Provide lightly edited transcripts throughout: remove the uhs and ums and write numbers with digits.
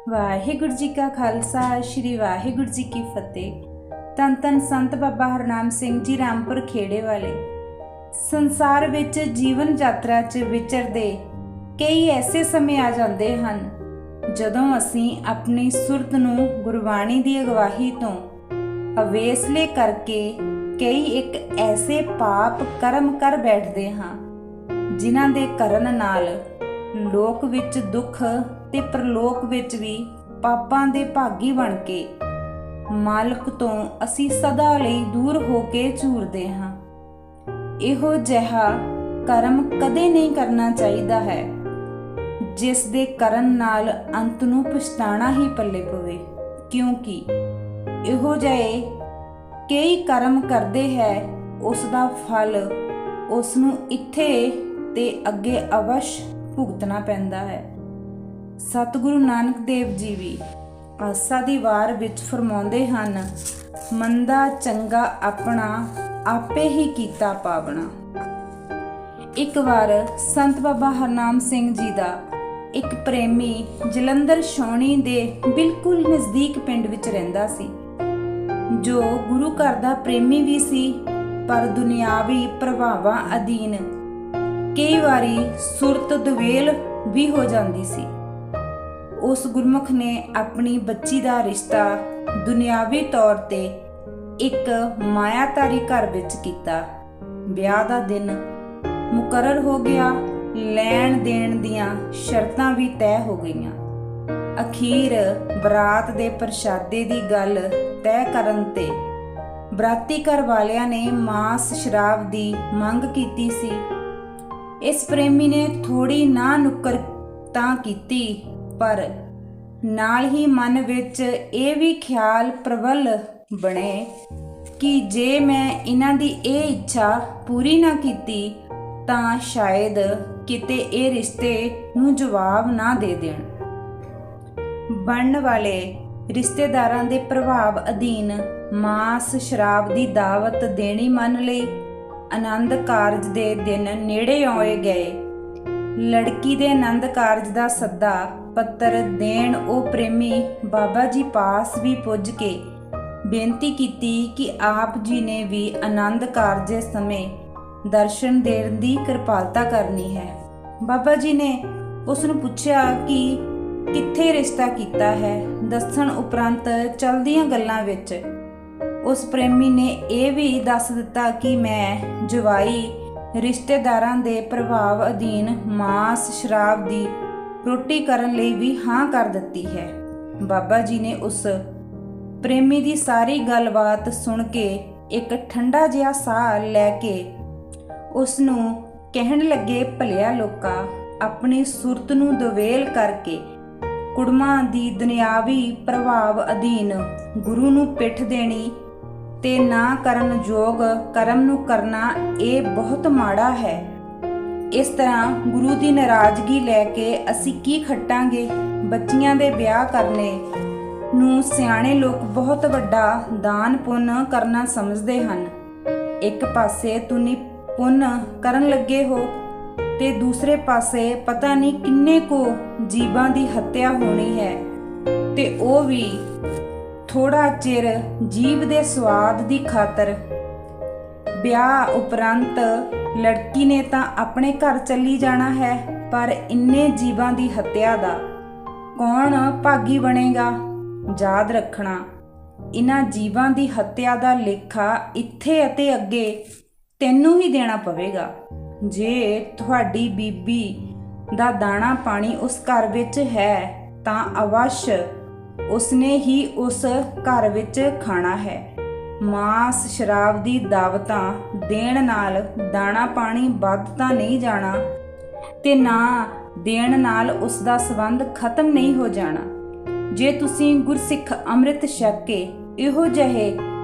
ਵਾਹਿਗੁਰੂ ਜੀ ਕਾ ਖਾਲਸਾ ਸ਼੍ਰੀ ਵਾਹਿਗੁਰੂ ਜੀ ਕੀ ਫਤਿਹ। ਧੰਨ ਧੰਨ ਸੰਤ ਬਾਬਾ ਹਰਨਾਮ ਸਿੰਘ ਜੀ ਰਾਮਪੁਰ ਖੇੜੇ ਵਾਲੇ। ਸੰਸਾਰ ਵਿੱਚ ਜੀਵਨ ਯਾਤਰਾ 'ਚ ਵਿਚਰਦੇ ਕਈ ਐਸੇ ਸਮੇਂ ਆ ਜਾਂਦੇ ਹਨ ਜਦੋਂ ਅਸੀਂ ਆਪਣੀ ਸੁਰਤ ਨੂੰ ਗੁਰਬਾਣੀ ਦੀ ਅਗਵਾਈ ਤੋਂ ਅਵੇਸਲੇ ਕਰਕੇ ਕਈ ਇੱਕ ਐਸੇ ਪਾਪ ਕਰਮ ਕਰ ਬੈਠਦੇ ਹਾਂ ਜਿਨ੍ਹਾਂ ਦੇ ਕਰਨ ਨਾਲ ਲੋਕ ਵਿੱਚ ਦੁੱਖ ਤੇ ਪ੍ਰਲੋਕ ਵਿੱਚ ਵੀ ਪਾਪਾਂ ਦੇ ਭਾਗੀ ਬਣ ਕੇ ਮਾਲਕ ਤੋਂ ਅਸੀਂ ਸਦਾ ਲਈ ਦੂਰ ਹੋ ਕੇ ਝੂਰਦੇ ਹਾਂ। ਇਹੋ ਜਿਹਾ ਕਰਮ ਕਦੇ ਨਹੀਂ ਕਰਨਾ ਚਾਹੀਦਾ ਹੈ ਜਿਸ ਦੇ ਕਰਨ ਨਾਲ ਅੰਤ ਨੂੰ ਪਛਤਾਣਾ ਹੀ ਪੱਲੇ ਪਵੇ, ਕਿਉਂਕਿ ਇਹੋ ਜਿਹੇ ਕਈ ਕਰਮ ਕਰਦੇ ਹੈ ਉਸ ਦਾ ਫਲ ਉਸ ਨੂੰ ਇੱਥੇ ਤੇ ਅੱਗੇ ਅਵਸ਼ ਭੁਗਤਣਾ ਪੈਂਦਾ ਹੈ। ਸਤਿਗੁਰੂ ਨਾਨਕ ਦੇਵ ਜੀ ਵੀ ਆਸਾ ਦੀ ਵਾਰ ਵਿੱਚ ਫਰਮਾਉਂਦੇ ਹਨ, ਮੰਦਾ ਚੰਗਾ ਆਪਣਾ ਆਪੇ ਹੀ ਕੀਤਾ ਪਾਵਣਾ। ਇੱਕ ਵਾਰ ਸੰਤ ਬਾਬਾ ਹਰਨਾਮ ਸਿੰਘ ਜੀ ਦਾ ਇੱਕ ਪ੍ਰੇਮੀ ਜਲੰਧਰ ਛਾਉਣੀ ਦੇ ਬਿਲਕੁਲ ਨਜ਼ਦੀਕ ਪਿੰਡ ਵਿੱਚ ਰਹਿੰਦਾ ਸੀ, ਜੋ ਗੁਰੂ ਘਰ ਦਾ ਪ੍ਰੇਮੀ ਵੀ ਸੀ, ਪਰ ਦੁਨਿਆਵੀ ਪ੍ਰਭਾਵਾਂ ਅਧੀਨ ਕਈ ਵਾਰੀ ਸੁਰਤ ਦੁਵੇਲ ਵੀ ਹੋ ਜਾਂਦੀ ਸੀ। ਉਸ ਗੁਰਮੁਖ ਨੇ ਆਪਣੀ ਬੱਚੀ ਦਾ ਰਿਸ਼ਤਾ ਦੁਨਿਆਵੀ ਤੌਰ ਤੇ ਇੱਕ ਮਾਇਆਧਾਰੀ ਘਰ ਵਿੱਚ ਕੀਤਾ। ਵਿਆਹ ਦਾ ਦਿਨ ਮੁਕਰਰ ਹੋ ਗਿਆ, ਲੈਣ ਦੇਣ ਦੀਆਂ ਸ਼ਰਤਾਂ ਵੀ ਤੈਅ ਹੋ ਗਈਆਂ। ਅਖੀਰ ਬਰਾਤ ਦੇ ਪ੍ਰਸ਼ਾਦੇ ਦੀ ਗੱਲ ਤੈਅ ਕਰਨ ਤੇ ਬਰਾਤੀ ਘਰ ਵਾਲਿਆਂ ਨੇ ਮਾਸ ਸ਼ਰਾਬ ਦੀ ਮੰਗ ਕੀਤੀ ਸੀ। ਇਸ ਪ੍ਰੇਮੀ ਨੇ ਥੋੜੀ ਨਾ ਨੁੱਕਰ ਤਾਂ ਕੀਤੀ, ਪਰ ਨਾਲ ਹੀ ਮਨ ਵਿੱਚ ਇਹ ਵੀ ਖਿਆਲ ਪ੍ਰਬਲ ਬਣੇ ਕਿ ਜੇ ਮੈਂ ਇਹਨਾਂ ਦੀ ਇਹ ਇੱਛਾ ਪੂਰੀ ਨਾ ਕੀਤੀ ਤਾਂ ਸ਼ਾਇਦ ਕਿਤੇ ਇਹ ਰਿਸ਼ਤੇ ਨੂੰ ਜਵਾਬ ਨਾ ਦੇ ਦੇਣ। ਬਣਨ ਵਾਲੇ ਰਿਸ਼ਤੇਦਾਰਾਂ ਦੇ ਪ੍ਰਭਾਵ ਅਧੀਨ ਮਾਸ ਸ਼ਰਾਬ ਦੀ ਦਾਵਤ ਦੇਣੀ ਮੰਨ ਲਈ। ਆਨੰਦ ਕਾਰਜ ਦੇ ਦਿਨ ਨੇੜੇ ਆਏ ਗਏ। ਲੜਕੀ ਦੇ ਆਨੰਦ ਕਾਰਜ ਦਾ ਸੱਦਾ ਪੱਤਰ ਦੇਣ ਉਹ ਪ੍ਰੇਮੀ ਬਾਬਾ ਜੀ ਪਾਸ ਵੀ ਪੁੱਜ ਕੇ ਬੇਨਤੀ ਕੀਤੀ ਕਿ ਆਪ ਜੀ ਨੇ ਵੀ ਆਨੰਦ ਕਾਰਜ ਸਮੇਂ ਦਰਸ਼ਨ ਦੇਣ ਦੀ ਕਿਰਪਾਲਤਾ ਕਰਨੀ ਹੈ। ਬਾਬਾ ਜੀ ਨੇ ਉਸ ਨੂੰ ਪੁੱਛਿਆ ਕਿ ਕਿੱਥੇ ਰਿਸ਼ਤਾ ਕੀਤਾ ਹੈ। ਦੱਸਣ ਉਪਰੰਤ ਚਲਦੀਆਂ ਗੱਲਾਂ ਵਿੱਚ ਉਸ ਪ੍ਰੇਮੀ ਨੇ ਇਹ ਵੀ ਦੱਸ ਦਿੱਤਾ ਕਿ ਮੈਂ ਜਵਾਈ ਰਿਸ਼ਤੇਦਾਰਾਂ ਦੇ ਪ੍ਰਭਾਵ ਅਧੀਨ ਮਾਸ ਸ਼ਰਾਬ ਦੀ ਰੋਟੀ ਕਰਨ ਲਈ ਵੀ ਹਾਂ ਕਰ ਦਿੱਤੀ ਹੈ। ਬਾਬਾ ਜੀ ਨੇ ਉਸ ਪ੍ਰੇਮੀ ਦੀ ਸਾਰੀ ਗੱਲਬਾਤ ਸੁਣ ਕੇ ਇੱਕ ਠੰਡਾ ਜਿਹਾ ਸਾਹ ਲੈ ਕੇ ਉਸ ਨੂੰ ਕਹਿਣ ਲੱਗੇ, ਭਲਿਆ ਲੋਕਾ, ਆਪਣੀ ਸੁਰਤ ਨੂੰ ਦੁਵੇਲ ਕਰਕੇ ਕੁੜਮਾਂ ਦੀ ਦੁਨਿਆਵੀ ਪ੍ਰਭਾਵ ਅਧੀਨ ਗੁਰੂ ਨੂੰ ਪਿੱਠ ਦੇਣੀ ਤੇ ਨਾ ਕਰਨ ਯੋਗ ਕਰਮ ਨੂੰ ਕਰਨਾ ਇਹ ਬਹੁਤ ਮਾੜਾ ਹੈ। ਇਸ ਤਰ੍ਹਾਂ ਗੁਰੂ ਦੀ ਨਾਰਾਜ਼ਗੀ ਲੈ ਕੇ ਅਸੀਂ ਕੀ ਖੱਟਾਂਗੇ। ਬੱਚੀਆਂ ਦੇ ਵਿਆਹ ਕਰਨੇ ਨੂੰ ਸਿਆਣੇ ਲੋਕ ਬਹੁਤ ਵੱਡਾ ਦਾਨ ਪੁੰਨ ਕਰਨਾ ਸਮਝਦੇ ਹਨ। ਇੱਕ ਪਾਸੇ ਤੁਸੀਂ ਪੁੰਨ ਕਰਨ ਲੱਗੇ ਹੋ ਤੇ ਦੂਸਰੇ ਪਾਸੇ ਪਤਾ ਨਹੀਂ ਕਿੰਨੇ ਕੁ ਜੀਵਾਂ ਦੀ ਹੱਤਿਆ ਹੋਣੀ ਹੈ, ਤੇ ਉਹ ਵੀ ਥੋੜਾ ਚਿਰ ਜੀਵ ਦੇ ਸਵਾਦ ਦੀ ਖਾਤਰ। ਵਿਆਹ ਉਪਰੰਤ ਲੜਕੀ ਨੇ ਤਾਂ ਆਪਣੇ ਘਰ ਚੱਲੀ ਜਾਣਾ ਹੈ, ਪਰ ਇੰਨੇ ਜੀਵਾਂ ਦੀ ਹੱਤਿਆ ਦਾ ਕੌਣ ਭਾਗੀ ਬਣੇਗਾ। ਯਾਦ ਰੱਖਣਾ, ਇਹਨਾਂ ਜੀਵਾਂ ਦੀ ਹੱਤਿਆ ਦਾ ਲੇਖਾ ਇੱਥੇ ਅਤੇ ਅੱਗੇ ਤੈਨੂੰ ਹੀ ਦੇਣਾ ਪਵੇਗਾ। ਜੇ ਤੁਹਾਡੀ ਬੀਬੀ ਦਾ ਦਾਣਾ ਪਾਣੀ ਉਸ ਘਰ ਵਿੱਚ ਹੈ ਤਾਂ ਅਵਸ਼ ਉਸਨੇ ਹੀ ਉਸ ਘਰ ਵਿੱਚ ਖਾਣਾ ਹੈ। ਮਾਸ ਸ਼ਰਾਬ ਦੀ ਦਾਵਤਾਂ ਦੇਣ ਨਾਲ ਦਾਣਾ ਪਾਣੀ ਵੱਧ ਤਾਂ ਨਹੀਂ ਜਾਣਾ ਤੇ ਨਾ ਦੇਣ ਨਾਲ ਉਸ ਦਾ ਸੰਬੰਧ ਖਤਮ ਨਹੀਂ ਹੋ ਜਾਣਾ। ਜੇ ਤੁਸੀਂ ਗੁਰਸਿੱਖ ਅੰਮ੍ਰਿਤ ਛਕ ਕੇ ਇਹੋ ਜਿਹੇ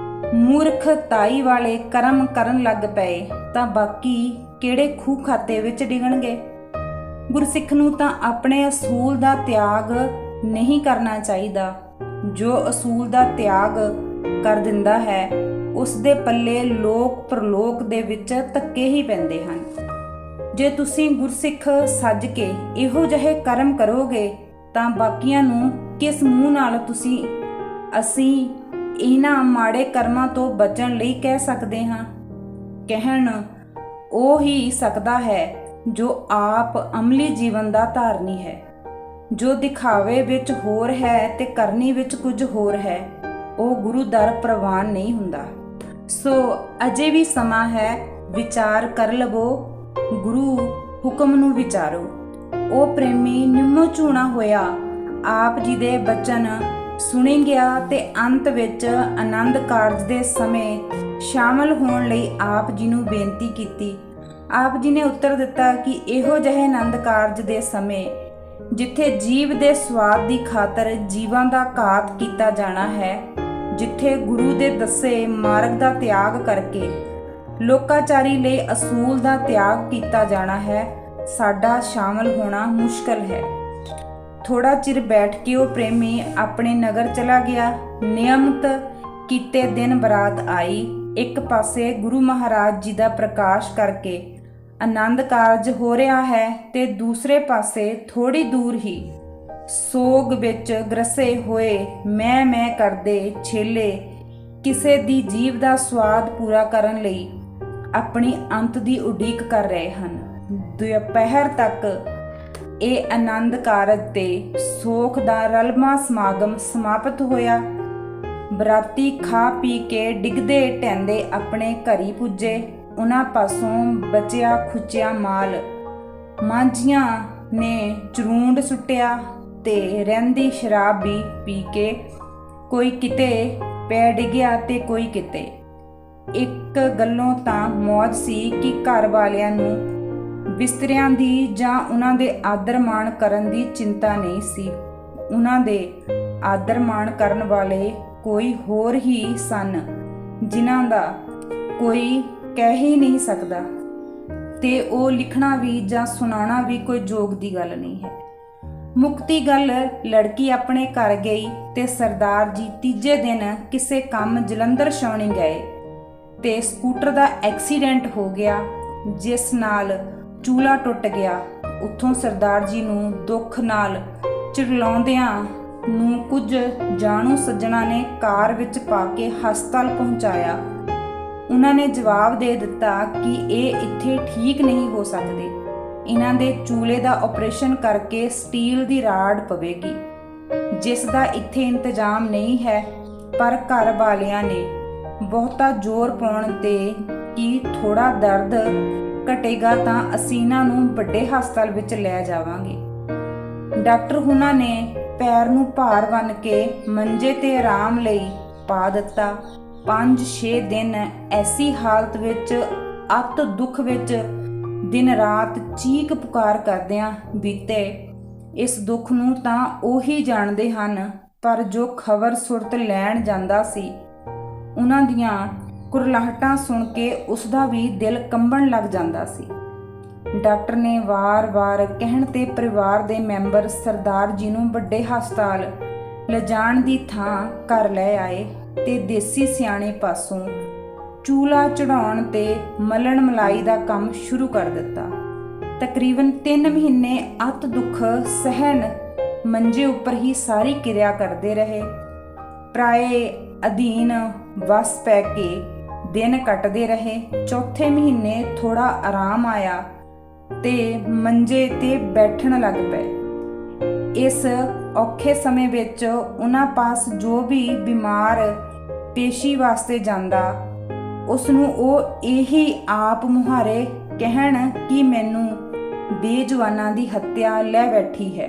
ਮੂਰਖਤਾਈ ਵਾਲੇ ਕਰਮ ਕਰਨ ਲੱਗ ਪਏ ਤਾਂ ਬਾਕੀ ਕਿਹੜੇ ਖੂਹ ਖਾਤੇ ਵਿੱਚ ਡਿੱਗਣਗੇ। ਗੁਰਸਿੱਖ ਨੂੰ ਤਾਂ ਆਪਣੇ ਅਸੂਲ ਦਾ ਤਿਆਗ ਨਹੀਂ ਕਰਨਾ ਚਾਹੀਦਾ। ਜੋ ਅਸੂਲ ਦਾ ਤਿਆਗ ਕਰ ਦਿੰਦਾ ਹੈ ਉਸ ਦੇ ਪੱਲੇ ਲੋਕ ਪ੍ਰਲੋਕ ਦੇ ਵਿੱਚ ਧੱਕੇ ਹੀ ਪੈਂਦੇ ਹਨ। ਜੇ ਤੁਸੀਂ ਗੁਰਸਿੱਖ ਸੱਜ ਕੇ ਇਹੋ ਜਿਹੇ ਕਰਮ ਕਰੋਗੇ ਤਾਂ ਬਾਕੀਆਂ ਨੂੰ ਕਿਸ ਮੂੰਹ ਨਾਲ ਅਸੀਂ ਇਹਨਾਂ ਮਾੜੇ ਕਰਮਾਂ ਤੋਂ ਬਚਣ ਲਈ ਕਹਿ ਸਕਦੇ ਹਾਂ? ਕਹਿਣ ਉਹ ਹੀ ਸਕਦਾ ਹੈ ਜੋ ਆਪ ਅਮਲੀ ਜੀਵਨ ਦਾ ਧਾਰਨੀ ਹੈ। ਜੋ ਦਿਖਾਵੇ ਵਿੱਚ ਹੋਰ ਹੈ ਤੇ ਕਰਨੀ ਵਿੱਚ ਕੁਝ ਹੋਰ ਹੈ, ਉਹ ਗੁਰੂ ਦਰ ਪ੍ਰਵਾਨ ਨਹੀਂ ਹੁੰਦਾ। ਸੋ ਅਜੇ ਵੀ ਸਮਾਂ ਹੈ, ਵਿਚਾਰ ਕਰ ਲਵੋ, ਗੁਰੂ ਹੁਕਮ ਨੂੰ ਵਿਚਾਰੋ। ਉਹ ਪ੍ਰੇਮੀ ਨਿੰਮੋ ਝੂਣਾ ਹੋਇਆ ਆਪ ਜੀ ਦੇ ਬਚਨ ਸੁਣੀ ਗਿਆ ਤੇ ਅੰਤ ਵਿੱਚ ਆਨੰਦ ਕਾਰਜ ਦੇ ਸਮੇਂ ਸ਼ਾਮਲ ਹੋਣ ਲਈ ਆਪ ਜੀ ਨੂੰ ਬੇਨਤੀ ਕੀਤੀ। ਆਪ ਜੀ ਨੇ ਉੱਤਰ ਦਿੱਤਾ ਕਿ ਇਹੋ ਜਿਹੇ ਆਨੰਦ ਕਾਰਜ ਦੇ ਸਮੇਂ ਜਿੱਥੇ ਜੀਵ ਦੇ ਸਵਾਦ ਦੀ ਖਾਤਰ ਜੀਵਾਂ ਦਾ ਘਾਤ ਕੀਤਾ ਜਾਣਾ ਹੈ, ਜਿੱਥੇ ਗੁਰੂ ਦੇ ਦੱਸੇ ਮਾਰਗ ਦਾ ਤਿਆਗ ਕਰਕੇ ਲੋਕਾਚਾਰੀ ਲਈ ਅਸੂਲ ਦਾ ਤਿਆਗ ਕੀਤਾ ਜਾਣਾ ਹੈ, ਸਾਡਾ ਸ਼ਾਮਲ ਹੋਣਾ ਮੁਸ਼ਕਲ ਹੈ। ਥੋੜਾ ਚਿਰ ਬੈਠ ਕੇ ਉਹ ਪ੍ਰੇਮੀ ਆਪਣੇ ਨਗਰ ਚਲਾ ਗਿਆ। ਨਿਯਮਤ ਕੀਤੇ ਦਿਨ ਬਰਾਤ ਆਈ। ਇੱਕ ਪਾਸੇ ਗੁਰੂ ਮਹਾਰਾਜ ਜੀ ਦਾ ਪ੍ਰਕਾਸ਼ ਕਰਕੇ ਆਨੰਦ ਕਾਰਜ ਹੋ ਰਿਹਾ ਹੈ ਤੇ ਦੂਸਰੇ ਪਾਸੇ ਥੋੜੀ ਦੂਰ ਹੀ ਸੋਗ ਵਿੱਚ ਗ੍ਰਸੇ ਹੋਏ ਮੈਂ ਕਰਦੇ ਛੇਲੇ ਕਿਸੇ ਦੀ ਜੀਵ ਦਾ ਸਵਾਦ ਪੂਰਾ ਕਰਨ ਲਈ ਆਪਣੀ ਅੰਤ ਦੀ ਉਡੀਕ ਕਰ ਰਹੇ ਹਨ। ਦੁਪਹਿਰ ਤੱਕ ਇਹ ਆਨੰਦ ਕਾਰਜ ਤੇ ਸੋਖ ਦਾ ਰਲਮਾ ਸਮਾਗਮ ਸਮਾਪਤ ਹੋਇਆ। ਬਰਾਤੀ ਖਾ ਪੀ ਕੇ ਡਿੱਗਦੇ ਢਹਿੰਦੇ ਆਪਣੇ ਘਰੀ ਪੁੱਜੇ। ਉਹਨਾਂ ਪਾਸੋਂ ਬਚਿਆ ਖੁਚਿਆ ਮਾਲ ਮਾਂਝੀਆਂ ਨੇ ਚਰੂੰਡ ਸੁੱਟਿਆ ਤੇ ਰਹਿੰਦੀ ਸ਼ਰਾਬ ਵੀ ਪੀ ਕੇ ਕੋਈ ਕਿਤੇ ਪੈ ਡਿੱਗਿਆ ਤੇ ਕੋਈ ਕਿਤੇ। ਇੱਕ ਗੱਲੋਂ ਤਾਂ ਮੌਜ ਸੀ ਕਿ ਘਰ ਵਾਲਿਆਂ ਨੂੰ ਬਿਸਤਰਿਆਂ ਦੀ ਜਾਂ ਉਹਨਾਂ ਦੇ ਆਦਰ ਮਾਣ ਕਰਨ ਦੀ ਚਿੰਤਾ ਨਹੀਂ ਸੀ। ਉਹਨਾਂ ਦੇ ਆਦਰ ਮਾਣ ਕਰਨ ਵਾਲੇ ਕੋਈ ਹੋਰ ਹੀ ਸਨ, ਜਿਨ੍ਹਾਂ ਦਾ ਕੋਈ ਕਹਿ ਹੀ ਨਹੀਂ ਸਕਦਾ ਤੇ ਉਹ ਲਿਖਣਾ ਵੀ ਜਾਂ ਸੁਣਾਉਣਾ ਵੀ ਕੋਈ ਜੋਗ ਦੀ ਗੱਲ ਨਹੀਂ ਹੈ। ਮੁਕਤੀ ਗੱਲ, ਲੜਕੀ ਆਪਣੇ ਘਰ ਗਈ ਤੇ ਸਰਦਾਰ ਜੀ ਤੀਜੇ ਦਿਨ ਕਿਸੇ ਕੰਮ ਜਲੰਧਰ ਛਾਉਣੀ ਗਏ ਤੇ ਸਕੂਟਰ ਦਾ ਐਕਸੀਡੈਂਟ ਹੋ ਗਿਆ, ਜਿਸ ਨਾਲ ਚੂਲਾ ਟੁੱਟ ਗਿਆ। ਉੱਥੋਂ ਸਰਦਾਰ ਜੀ ਨੂੰ ਦੁੱਖ ਨਾਲ ਚਿਰਲਾਉਂਦਿਆਂ ਨੂੰ ਕੁਝ ਜਾਣੂ ਸੱਜਣਾ ਨੇ ਕਾਰ ਵਿੱਚ ਪਾ ਕੇ ਹਸਪਤਾਲ ਪਹੁੰਚਾਇਆ। ਉਹਨਾਂ ਨੇ ਜਵਾਬ ਦੇ ਦਿੱਤਾ ਕਿ ਇਹ ਇੱਥੇ ਠੀਕ ਨਹੀਂ ਹੋ ਸਕਦੇ, ਇਹਨਾਂ ਦੇ ਚੂਲੇ ਦਾ ਆਪਰੇਸ਼ਨ ਕਰਕੇ ਸਟੀਲ ਦੀ ਰਾੜ ਪਵੇਗੀ, ਜਿਸ ਦਾ ਇੱਥੇ ਇੰਤਜ਼ਾਮ ਨਹੀਂ ਹੈ। ਪਰ ਘਰ ਵਾਲਿਆਂ ਨੇ ਬਹੁਤਾ ਜ਼ੋਰ ਪਾਉਣ ਤੇ ਕਿ ਥੋੜਾ ਦਰਦ ਘਟੇਗਾ ਤਾਂ ਅਸੀਂ ਇਹਨਾਂ ਨੂੰ ਵੱਡੇ ਹਸਪਤਾਲ ਵਿੱਚ ਲੈ ਜਾਵਾਂਗੇ। ਡਾਕਟਰ ਉਹਨਾਂ ਨੇ ਪੈਰ ਨੂੰ ਭਾਰ ਬੰਨ੍ਹ ਕੇ ਮੰਜੇ ਤੇ ਆਰਾਮ ਲਈ ਪਾ ਦਿੱਤਾ। 5-6 ਦਿਨ ਐਸੀ ਹਾਲਤ ਵਿੱਚ ਅਤ ਦੁੱਖ ਵਿੱਚ ਦਿਨ ਰਾਤ ਚੀਕ ਪੁਕਾਰ ਕਰਦਿਆਂ ਬੀਤੇ। ਇਸ ਦੁੱਖ ਨੂੰ ਤਾਂ ਉਹੀ ਜਾਣਦੇ ਹਨ, ਪਰ ਜੋ ਖਬਰ ਸੁਰਤ ਲੈਣ ਜਾਂਦਾ ਸੀ, ਉਹਨਾਂ ਦੀਆਂ ਕੁਰਲਾਹਟਾਂ ਸੁਣ ਕੇ ਉਸਦਾ ਵੀ ਦਿਲ ਕੰਬਣ ਲੱਗ ਜਾਂਦਾ ਸੀ। ਡਾਕਟਰ ਨੇ ਵਾਰ-ਵਾਰ ਕਹਿਣ ਤੇ ਪਰਿਵਾਰ ਦੇ ਮੈਂਬਰ ਸਰਦਾਰ ਜੀ ਨੂੰ ਵੱਡੇ ਹਸਪਤਾਲ ਲਿਜਾਣ ਦੀ ਥਾਂ ਘਰ ਲੈ ਆਏ ਤੇ ਦੇਸੀ ਸਿਆਣੇ ਪਾਸੋਂ ਚੂਲਾ ਚੜਾਉਣ ਤੇ ਮਲਣ ਮਲਾਈ ਦਾ ਕੰਮ ਸ਼ੁਰੂ ਕਰ ਦਿੱਤਾ। ਤਕਰੀਬਨ 3 ਮਹੀਨੇ ਅਤ ਦੁੱਖ ਸਹਿਣ ਮੰਜੇ ਉੱਪਰ ਹੀ ਸਾਰੀ ਕਿਰਿਆ ਕਰਦੇ ਰਹੇ। ਪ੍ਰਾਏ ਅਧੀਨ ਵਸ ਪੈ ਕੇ ਦਿਨ ਕੱਟਦੇ ਰਹੇ। ਚੌਥੇ ਮਹੀਨੇ ਥੋੜਾ ਆਰਾਮ ਆਇਆ ਤੇ ਮੰਜੇ ਤੇ ਬੈਠਣ ਲੱਗ ਪਏ। ਇਸ ਔਖੇ ਸਮੇਂ ਵਿੱਚ ਉਹਨਾਂ ਪਾਸ ਜੋ ਵੀ ਬਿਮਾਰ ਪੇਸ਼ੀ ਵਾਸਤੇ ਜਾਂਦਾ, ਉਸ ਨੂੰ ਉਹ ਇਹੀ ਆਪ ਮੁਹਾਰੇ ਕਹਿਣ ਕਿ ਮੈਨੂੰ ਬੇਜਵਾਨਾਂ ਦੀ ਹੱਤਿਆ ਲੈ ਬੈਠੀ ਹੈ।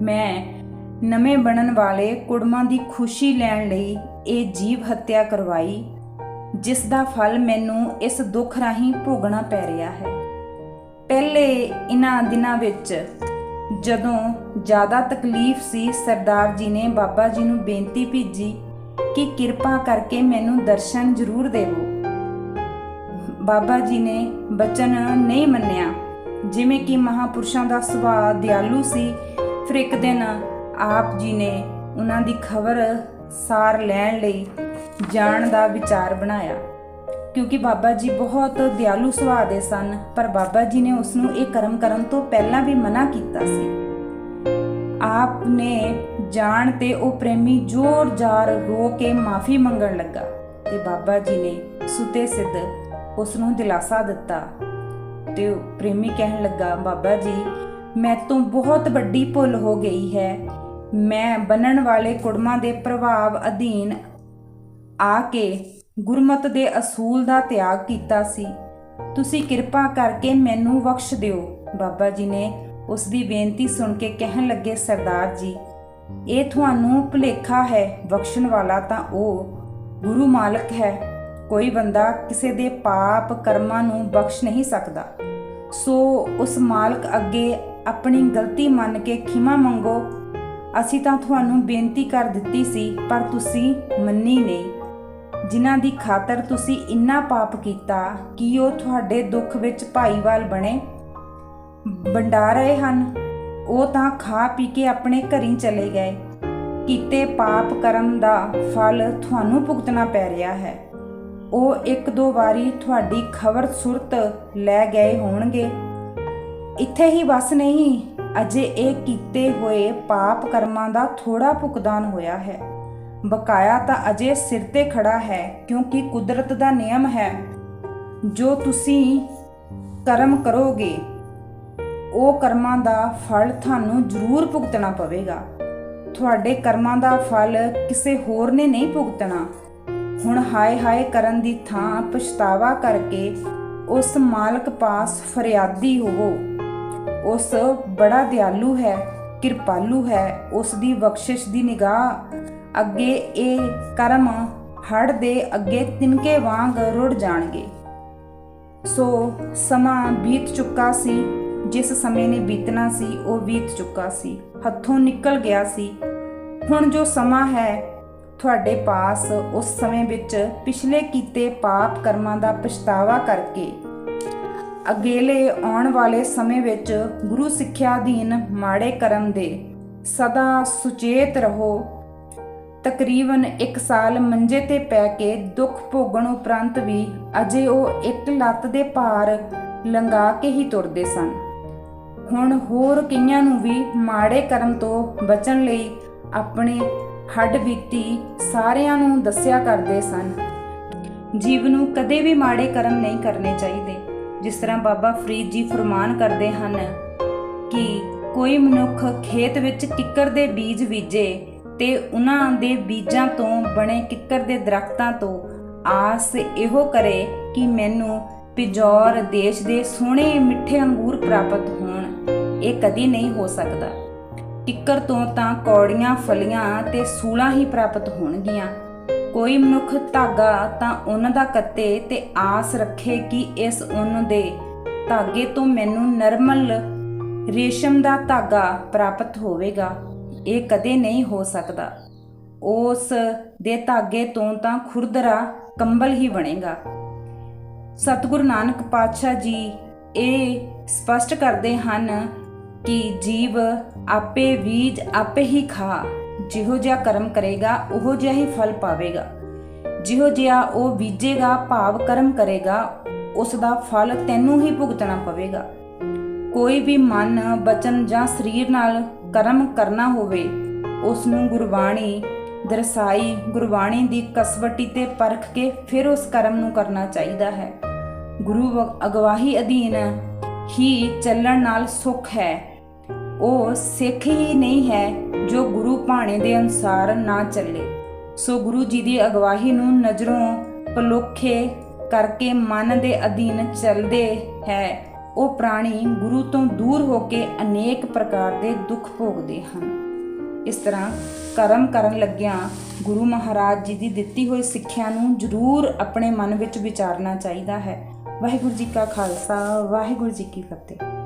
ਮੈਂ ਨਵੇਂ ਬਣਨ ਵਾਲੇ ਕੁੜਮਾਂ ਦੀ ਖੁਸ਼ੀ ਲੈਣ ਲਈ ਇਹ ਜੀਵ ਹੱਤਿਆ ਕਰਵਾਈ, ਜਿਸ ਦਾ ਫਲ ਮੈਨੂੰ ਇਸ ਦੁੱਖ ਰਾਹੀਂ ਭੋਗਣਾ ਪੈ ਰਿਹਾ ਹੈ। ਪਹਿਲੇ ਇਹਨਾਂ ਦਿਨਾਂ ਵਿੱਚ ਜਦੋਂ ਜ਼ਿਆਦਾ ਤਕਲੀਫ ਸੀ, ਸਰਦਾਰ ਜੀ ਨੇ ਬਾਬਾ ਜੀ ਨੂੰ ਬੇਨਤੀ ਭੇਜੀ ਕਿ ਕਿਰਪਾ ਕਰਕੇ ਮੈਨੂੰ ਦਰਸ਼ਨ ਜ਼ਰੂਰ ਦੇਵੋ। ਬਾਬਾ ਜੀ ਨੇ ਬਚਨ ਨਹੀਂ ਮੰਨਿਆ। ਜਿਵੇਂ ਕਿ ਮਹਾਂਪੁਰਸ਼ਾਂ ਦਾ ਸੁਭਾਅ ਦਿਆਲੂ ਸੀ, ਫਿਰ ਇੱਕ ਦਿਨ ਆਪ ਜੀ ਨੇ ਉਹਨਾਂ ਦੀ ਖਬਰ ਸਾਰ ਲੈਣ ਲਈ ਜਾਣ ਦਾ ਵਿਚਾਰ ਬਣਾਇਆ। ਕਿਉਂਕਿ ਬਾਬਾ ਜੀ ਬਹੁਤ ਦਿਆਲੂ ਸੁਭਾਅ ਦੇ ਸਨ, ਪਰ ਬਾਬਾ ਜੀ ਨੇ ਉਸ ਨੂੰ ਇਹ ਕਰਮ ਕਰਨ ਤੋਂ ਪਹਿਲਾਂ ਵੀ ਮਨਾ ਕੀਤਾ ਸੀ। ਆਪ ਨੇ ਜਾਣ ਤੇ ਉਹ ਪ੍ਰੇਮੀ ਜ਼ੋਰ-ਜ਼ਾਰ ਰੋ ਕੇ ਮਾਫੀ ਮੰਗਣ ਲੱਗਾ ਤੇ ਬਾਬਾ ਜੀ ਨੇ ਸੁਤੇ ਸਿੱਧ ਉਸ ਨੂੰ ਦਿਲਾਸਾ ਦਿੱਤਾ ਤੇ ਉਹ ਪ੍ਰੇਮੀ ਕਹਿਣ ਲੱਗਾ, ਬਾਬਾ ਜੀ ਮੈਂ ਤੋਂ ਬਹੁਤ ਵੱਡੀ ਭੁੱਲ ਹੋ ਗਈ ਹੈ। ਮੈਂ ਬੰਨਣ ਵਾਲੇ ਕੁੜਮਾਂ ਦੇ ਪ੍ਰਭਾਵ ਅਧੀਨ ਆ ਕੇ ਗੁਰਮਤ ਦੇ ਅਸੂਲ ਦਾ ਤਿਆਗ ਕੀਤਾ ਸੀ। ਤੁਸੀਂ ਕਿਰਪਾ ਕਰਕੇ ਮੈਨੂੰ ਬਖਸ਼ ਦਿਓ। ਬਾਬਾ ਜੀ ਨੇ ਉਸ ਦੀ ਬੇਨਤੀ ਸੁਣ ਕੇ ਕਹਿਣ ਲੱਗੇ, ਸਰਦਾਰ ਜੀ ਇਹ ਤੁਹਾਨੂੰ ਭੁਲੇਖਾ ਹੈ। ਬਖਸ਼ਣ ਵਾਲਾ ਤਾਂ ਉਹ ਗੁਰੂ ਮਾਲਕ ਹੈ। ਕੋਈ ਬੰਦਾ ਕਿਸੇ ਦੇ ਪਾਪ ਕਰਮਾਂ ਨੂੰ ਬਖਸ਼ ਨਹੀਂ ਸਕਦਾ। ਸੋ ਉਸ ਮਾਲਕ ਅੱਗੇ ਆਪਣੀ ਗਲਤੀ ਮੰਨ ਕੇ ਖਿਮਾ ਮੰਗੋ। ਅਸੀਂ ਤਾਂ ਤੁਹਾਨੂੰ ਬੇਨਤੀ ਕਰ ਦਿੱਤੀ ਸੀ ਪਰ ਤੁਸੀਂ ਮੰਨੀ ਨਹੀਂ। ਜਿਨ੍ਹਾਂ ਦੀ ਖਾਤਰ ਤੁਸੀਂ ਇੰਨਾ ਪਾਪ ਕੀਤਾ ਕਿ ਉਹ ਤੁਹਾਡੇ ਦੁੱਖ ਵਿੱਚ ਭਾਈਵਾਲ ਬਣੇ ਵੰਡਾ ਰਹੇ ਹਨ, ਉਹ ਤਾਂ ਖਾ ਪੀ ਕੇ ਆਪਣੇ ਘਰੀਂ ਚਲੇ ਗਏ। ਕੀਤੇ ਪਾਪ ਕਰਮ ਦਾ ਫਲ ਤੁਹਾਨੂੰ ਭੁਗਤਣਾ ਪੈ ਰਿਹਾ ਹੈ। ਉਹ ਇੱਕ ਦੋ ਵਾਰੀ ਤੁਹਾਡੀ ਖਬਰ ਸੁਰਤ ਲੈ ਗਏ ਹੋਣਗੇ। ਇੱਥੇ ਹੀ ਬਸ ਨਹੀਂ, ਅਜੇ ਇਹ ਕੀਤੇ ਹੋਏ ਪਾਪ ਕਰਮਾਂ ਦਾ ਥੋੜਾ ਭੁਗਤਾਨ ਹੋਇਆ ਹੈ। ਬਕਾਇਆ ਤਾਂ ਅਜੇ ਸਿਰ ਤੇ ਖੜਾ ਹੈ, ਕਿਉਂਕਿ ਕੁਦਰਤ ਦਾ ਨਿਯਮ ਹੈ ਜੋ ਤੁਸੀਂ ਕਰਮ ਕਰੋਗੇ ਉਹ ਕਰਮਾਂ ਦਾ ਫਲ ਤੁਹਾਨੂੰ ਜ਼ਰੂਰ ਭੁਗਤਣਾ ਪਵੇਗਾ। ਤੁਹਾਡੇ ਕਰਮਾਂ ਦਾ ਫਲ ਕਿਸੇ ਹੋਰ ਨੇ ਨਹੀਂ ਭੁਗਤਣਾ। ਹੁਣ ਹਾਏ ਹਾਏ ਕਰਨ ਦੀ ਥਾਂ ਪਛਤਾਵਾ ਕਰਕੇ ਉਸ ਮਾਲਕ ਪਾਸ ਫਰਿਆਦੀ ਹੋਵੋ। ਉਸ ਬੜਾ ਦਿਆਲੂ ਹੈ, ਕਿਰਪਾਲੂ ਹੈ। ਉਸ ਦੀ ਬਖਸ਼ਿਸ਼ ਦੀ ਨਿਗਾਹ ਅੱਗੇ ਇਹ ਕਰਮ ਹੜ੍ਹ ਦੇ ਅੱਗੇ ਤਿਨਕੇ ਵਾਂਗ ਰੁੜ ਜਾਣਗੇ। ਸੋ ਸਮਾਂ ਬੀਤ ਚੁੱਕਾ ਸੀ। ਜਿਸ ਸਮੇਂ ਨੇ ਬੀਤਣਾ ਸੀ ਉਹ ਬੀਤ ਚੁੱਕਾ ਸੀ, ਹੱਥੋਂ ਨਿਕਲ ਗਿਆ ਸੀ। ਹੁਣ ਜੋ ਸਮਾਂ ਹੈ ਤੁਹਾਡੇ ਪਾਸ, ਉਸ ਸਮੇਂ ਵਿੱਚ ਪਿਛਲੇ ਕੀਤੇ ਪਾਪ ਕਰਮਾਂ ਦਾ ਪਛਤਾਵਾ ਕਰਕੇ ਅਗੇਲੇ ਆਉਣ ਵਾਲੇ ਸਮੇਂ ਵਿੱਚ ਗੁਰੂ ਸਿੱਖਿਆ ਅਧੀਨ ਮਾੜੇ ਕਰਮ ਦੇ ਸਦਾ ਸੁਚੇਤ ਰਹੋ। ਤਕਰੀਬਨ 1 ਸਾਲ ਮੰਜੇ ਤੇ ਪੈ ਕੇ ਦੁੱਖ ਭੋਗਣ ਉਪਰੰਤ ਵੀ ਅਜੇ ਉਹ ਇੱਕ ਲੱਤ ਦੇ ਭਾਰ ਲੰਘਾ ਕੇ ਹੀ ਤੁਰਦੇ ਸਨ। ਹੁਣ ਹੋਰ ਕਈਆਂ ਨੂੰ ਵੀ ਮਾੜੇ ਕਰਮ ਤੋਂ ਬਚਣ ਲਈ ਆਪਣੇ ਹੱਡ ਬੀਤੀ ਸਾਰਿਆਂ ਨੂੰ ਦੱਸਿਆ ਕਰਦੇ ਸਨ। ਜੀਵ ਨੂੰ ਕਦੇ ਵੀ ਮਾੜੇ ਕਰਮ ਨਹੀਂ ਕਰਨੇ ਚਾਹੀਦੇ। ਜਿਸ ਤਰ੍ਹਾਂ ਬਾਬਾ ਫਰੀਦ ਜੀ ਫਰਮਾਨ ਕਰਦੇ ਹਨ ਕਿ ਕੋਈ ਮਨੁੱਖ ਖੇਤ ਵਿੱਚ ਕਿੱਕਰ ਦੇ ਬੀਜ ਬੀਜੇ ਤੇ ਉਹਨਾਂ ਦੇ ਬੀਜਾਂ ਤੋਂ ਬਣੇ ਕਿੱਕਰ ਦੇ ਦਰਖਤਾਂ ਤੋਂ ਆਸ ਇਹੋ ਕਰੇ ਕਿ ਮੈਨੂੰ ਪਿਜੌਰ ਦੇਸ਼ ਦੇ ਸੋਹਣੇ ਮਿੱਠੇ ਅੰਗੂਰ ਪ੍ਰਾਪਤ ਹੋਣ, ਇਹ ਕਦੀ ਨਹੀਂ ਹੋ ਸਕਦਾ। ਕਿੱਕਰ ਤੋਂ ਤਾਂ ਕੌੜੀਆਂ ਫਲੀਆਂ ਤੇ ਸੂਲਾਂ ਹੀ ਪ੍ਰਾਪਤ ਹੋਣਗੀਆਂ। ਕੋਈ ਮਨੁੱਖ ਧਾਗਾ ਤਾਂ ਉੱਨ ਦਾ ਕੱਤੇ ਤੇ ਆਸ ਰੱਖੇ ਕਿ ਇਸ ਉੱਨ ਦੇ ਧਾਗੇ ਤੋਂ ਮੈਨੂੰ ਨਰਮਲ ਰੇਸ਼ਮ ਦਾ ਧਾਗਾ ਪ੍ਰਾਪਤ ਹੋਵੇਗਾ, ਇਹ ਕਦੇ ਨਹੀਂ ਹੋ ਸਕਦਾ। ਉਸ ਦੇ ਧਾਗੇ ਤੋਂ ਤਾਂ ਖੁਰਦਰਾ ਕੰਬਲ ਹੀ ਬਣੇਗਾ। ਸਤਿਗੁਰੂ ਨਾਨਕ ਪਾਤਸ਼ਾਹ ਜੀ ਇਹ ਸਪਸ਼ਟ ਕਰਦੇ ਹਨ ਕਿ ਜੀਵ ਆਪੇ ਬੀਜ ਆਪੇ ਹੀ ਖਾ। ਜਿਹੋ ਜਿਹਾ ਕਰਮ ਕਰੇਗਾ ਉਹੋ ਜਿਹਾ ਹੀ ਫਲ ਪਾਵੇਗਾ। ਜਿਹੋ ਜਿਹਾ ਉਹ ਬੀਜੇਗਾ ਭਾਵ ਕਰਮ ਕਰੇਗਾ, ਉਸ ਦਾ ਫਲ ਤੈਨੂੰ ਹੀ ਭੁਗਤਣਾ ਪਵੇਗਾ। ਕੋਈ ਵੀ ਮਨ, ਬਚਨ ਜਾਂ ਸਰੀਰ ਨਾਲ ਕਰਮ ਕਰਨਾ ਹੋਵੇ, ਉਸ ਨੂੰ ਗੁਰਬਾਣੀ ਦਰਸਾਈ ਗੁਰਬਾਣੀ ਦੀ ਕਸਵੱਟੀ ਤੇ ਪਰਖ ਕੇ ਫਿਰ ਉਸ ਕਰਮ ਨੂੰ ਕਰਨਾ ਚਾਹੀਦਾ ਹੈ। ਗੁਰੂ ਅਗਵਾਈ ਅਧੀਨ ਹੀ ਚੱਲਣ ਨਾਲ ਸੁੱਖ ਹੈ। ਉਹ ਸਿੱਖ ਹੀ ਨਹੀਂ ਹੈ ਜੋ ਗੁਰੂ ਭਾਣੇ ਦੇ ਅਨੁਸਾਰ ਨਾ ਚੱਲੇ। ਸੋ ਗੁਰੂ ਜੀ ਦੀ ਅਗਵਾਈ ਨੂੰ ਨਜ਼ਰੋਂ ਪਲੋਖੇ ਕਰਕੇ ਮਨ ਦੇ ਅਧੀਨ ਚੱਲਦੇ ਹੈ, ਉਹ ਪ੍ਰਾਣੀ ਗੁਰੂ ਤੋਂ ਦੂਰ ਹੋ ਕੇ ਅਨੇਕ ਪ੍ਰਕਾਰ ਦੇ ਦੁੱਖ ਭੋਗਦੇ ਹਨ। ਇਸ ਤਰ੍ਹਾਂ ਕਰਮ ਕਰਨ ਲੱਗਿਆਂ ਗੁਰੂ ਮਹਾਰਾਜ ਜੀ ਦੀ ਦਿੱਤੀ ਹੋਈ ਸਿੱਖਿਆ ਨੂੰ ਜ਼ਰੂਰ ਆਪਣੇ ਮਨ ਵਿੱਚ ਵਿਚਾਰਨਾ ਚਾਹੀਦਾ ਹੈ। ਵਾਹਿਗੁਰੂ ਜੀ ਕਾ ਖਾਲਸਾ, ਵਾਹਿਗੁਰੂ ਜੀ ਕੀ ਫਤਿਹ।